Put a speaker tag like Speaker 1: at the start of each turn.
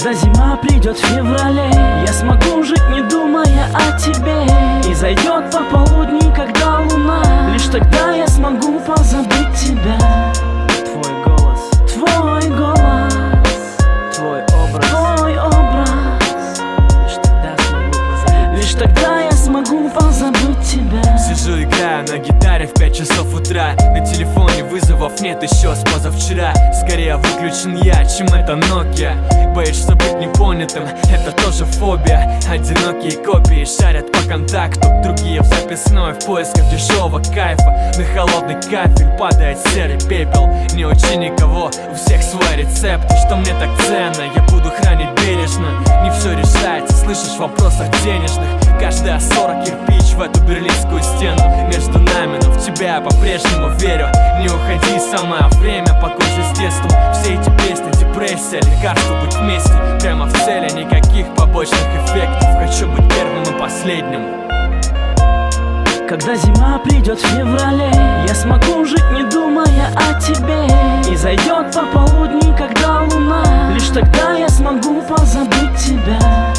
Speaker 1: Когда зима придет в феврале, я смогу жить, не думая о тебе. И зайдет пополудни, когда луна, лишь тогда я смогу позабыть тебя.
Speaker 2: Твой голос,
Speaker 1: Твой голос,
Speaker 2: твой образ,
Speaker 1: твой образ,
Speaker 2: лишь тогда
Speaker 1: лишь тогда
Speaker 2: смогу позабыть.
Speaker 1: я смогу позабыть тебя.
Speaker 3: Сижу, играю на гитаре в 5 часов утра. На телефоне вызовов нет еще с позавчера. Скорее выключен я, чем это Nokia. Боишься быть непонятым, это тоже фобия. Одинокие копии шарят по контакту, другие в записной в поисках дешевого кайфа. На холодный кафель падает серый пепел. Не учи никого, у всех свой рецепт. И что мне так ценно, я буду хранить бережно. Не все решается, слышишь, в вопросах денежных. Каждая ссора кирпич в эту берлинскую стену между нами, но в тебя я по-прежнему верю. Не уходи сама, время покончи с детством. Все эти песни, депрессия, лекарство быть вместе. Прямо в цели, никаких побочных эффектов. Хочу быть первым и последним.
Speaker 1: Когда зима придет в феврале, я смогу жить, не думая о тебе. И зайдет пополудни, когда луна, лишь тогда я смогу позабыть тебя.